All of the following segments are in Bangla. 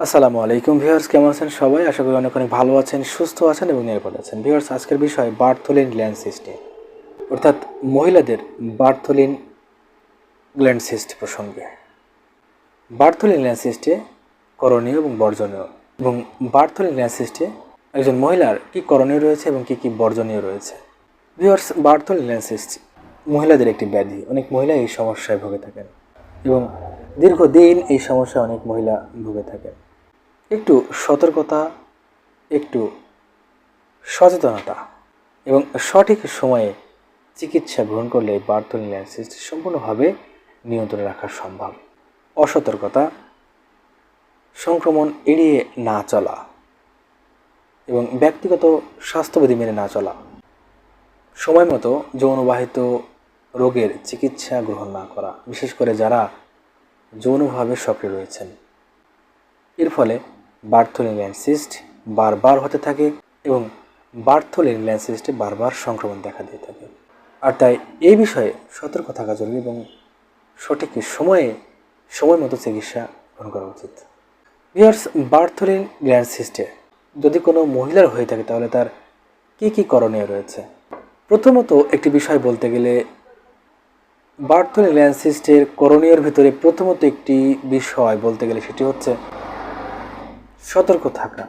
আসসালামু আলাইকুম ভিউয়ার্স, কেমন আছেন সবাই? আশা করি অনেক ভালো আছেন, সুস্থ আছেন এবং নিরাপদ আছেন। ভিউয়ার্স, আজকের বিষয় বার্থোলিন গ্ল্যান্ড সিস্টে, অর্থাৎ মহিলাদের বার্থোলিন গ্ল্যান্ড সিস্ট প্রসঙ্গে। বার্থোলিন গ্ল্যান্ড সিস্টে করণীয় এবং বর্জনীয়, এবং বার্থোলিন গ্ল্যান্ড সিস্টে একজন মহিলার কী করণীয় রয়েছে এবং কী কী বর্জনীয় রয়েছে। ভিউয়ার্স, বার্থোলিন গ্ল্যান্ড সিস্ট মহিলাদের একটি ব্যাধি। অনেক মহিলা এই সমস্যায় ভুগে থাকেন এবং দীর্ঘদিন এই সমস্যায় অনেক মহিলা ভুগে থাকেন। একটু সতর্কতা, একটু সচেতনতা এবং সঠিক সময়ে চিকিৎসা গ্রহণ করলে বার্থোলিন গ্ল্যান্ড সিস্ট সম্পূর্ণভাবে নিয়ন্ত্রণে রাখা সম্ভব। অসতর্কতা, সংক্রমণ এড়িয়ে না চলা এবং ব্যক্তিগত স্বাস্থ্যবিধি মেনে না চলা, সময় মতো যৌনবাহিত রোগের চিকিৎসা গ্রহণ না করা, বিশেষ করে যারা যৌনভাবে সক্রিয় রয়েছেন। এর ফলে বার্থোলিন গ্ল্যান্ড সিস্ট বারবার হতে থাকে এবং বার্থোলিন গ্ল্যান্ড সিস্টে বারবার সংক্রমণ দেখা দিয়ে থাকে। আর তাই এই বিষয়ে সতর্ক থাকা জরুরি এবং সঠিক সময় মতো চিকিৎসা গ্রহণ করা উচিত। ভিউয়ার্স, বার্থোলিন গ্ল্যান্ড সিস্টে যদি কোনো মহিলার হয়ে থাকে তাহলে তার কী কী করণীয় রয়েছে। প্রথমত একটি বিষয় বলতে গেলে, বার্থোলিন গ্ল্যান্ড সিস্টের করণীয়র ভিতরে প্রথমত একটি বিষয় বলতে গেলে সেটি হচ্ছে সতর্ক থাকা।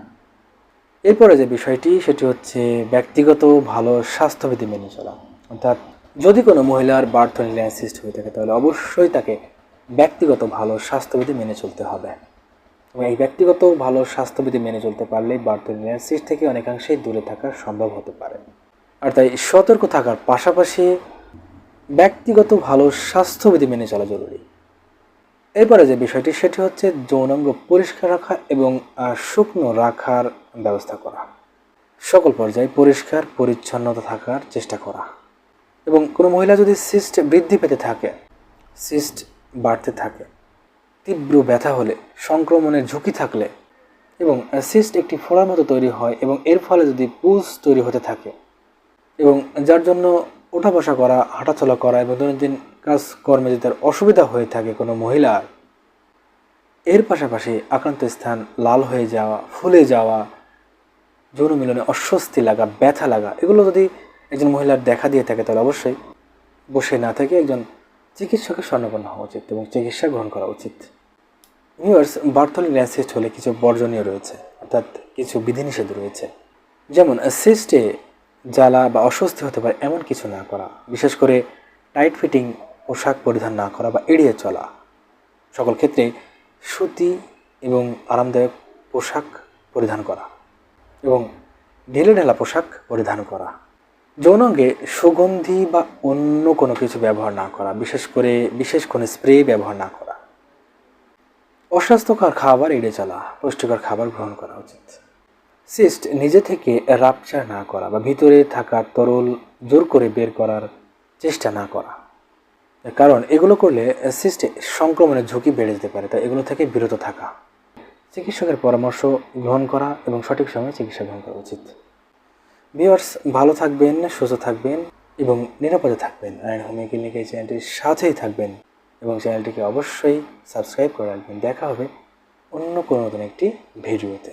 এরপরে যে বিষয়টি সেটি হচ্ছে ব্যক্তিগত ভালো স্বাস্থ্যবিধি মেনে চলা। অর্থাৎ যদি কোনো মহিলার বার্থোলিন গ্ল্যান্ড সিস্ট হয়ে থাকে তাহলে অবশ্যই তাকে ব্যক্তিগত ভালো স্বাস্থ্যবিধি মেনে চলতে হবে, এবং এই ব্যক্তিগত ভালো স্বাস্থ্যবিধি মেনে চলতে পারলেই বার্থোলিন গ্ল্যান্ড সিস্ট থেকে অনেকাংশেই দূরে থাকা সম্ভব হতে পারে। আর তাই সতর্ক থাকার পাশাপাশি ব্যক্তিগত ভালো স্বাস্থ্যবিধি মেনে চলা জরুরি। এরপরে যে বিষয়টি সেটি হচ্ছে যৌনাঙ্গ পরিষ্কার রাখা এবং শুকনো রাখার ব্যবস্থা করা। সকল পর্যায়ে পরিষ্কার পরিচ্ছন্নতা থাকার চেষ্টা করা। এবং কোনো মহিলা যদি সিস্ট বৃদ্ধি পেতে থাকে, সিস্ট বাড়তে থাকে, তীব্র ব্যথা হলে, সংক্রমণের ঝুঁকি থাকলে এবং সিস্ট একটি ফোড়ার মতো তৈরি হয় এবং এর ফলে যদি পুজ তৈরি হতে থাকে এবং যার জন্য ওঠা বসা করা, হাঁটাচলা করা এবং দৈনন্দিন কাজকর্মে যদি তার অসুবিধা হয়ে থাকে কোনো মহিলার, এর পাশাপাশি আক্রান্ত স্থান লাল হয়ে যাওয়া, ফুলে যাওয়া, যৌন মিলনে অস্বস্তি লাগা, ব্যথা লাগা, এগুলো যদি একজন মহিলার দেখা দিয়ে থাকে তাহলে অবশ্যই বসে না থেকে একজন চিকিৎসকের শরণাপন্ন হওয়া উচিত এবং চিকিৎসা গ্রহণ করা উচিত। ভিউয়ার্স, বার্থোলিন গ্ল্যান্ড সিস্ট হলে কিছু বর্জনীয় রয়েছে, অর্থাৎ কিছু বিধিনিষেধ রয়েছে। যেমন সিস্টে জ্বালা বা অস্বস্তি হতে পারে এমন কিছু না করা, বিশেষ করে টাইট ফিটিং পোশাক পরিধান না করা বা এড়িয়ে চলা, সকল ক্ষেত্রে সুতি এবং আরামদায়ক পোশাক পরিধান করা এবং ঢিলে ঢালা পোশাক পরিধান করা, যৌনাঙ্গে সুগন্ধি বা অন্য কোনো কিছু ব্যবহার না করা, বিশেষ কোনো স্প্রে ব্যবহার না করা, অস্বাস্থ্যকর খাবার এড়িয়ে চলা, পুষ্টিকর খাবার গ্রহণ করা উচিত। সিস্ট নিজে থেকে রাপচার না করা বা ভিতরে থাকা তরল জোর করে বের করার চেষ্টা না করা, কারণ এগুলো করলে সিস্টে সংক্রমণের ঝুঁকি বেড়ে যেতে পারে। তাই এগুলো থেকে বিরত থাকা, চিকিৎসকের পরামর্শ গ্রহণ করা এবং সঠিক সময়ে চিকিৎসা গ্রহণ করা উচিত। ভিউয়ার্স, ভালো থাকবেন, সুস্থ থাকবেন এবং নিরাপদে থাকবেন। আইন হোমিও ক্লিনিক এই চ্যানেলটির সাথেই থাকবেন এবং চ্যানেলটিকে অবশ্যই সাবস্ক্রাইব করে রাখবেন। দেখা হবে অন্য কোনো নতুন একটি ভিডিওতে।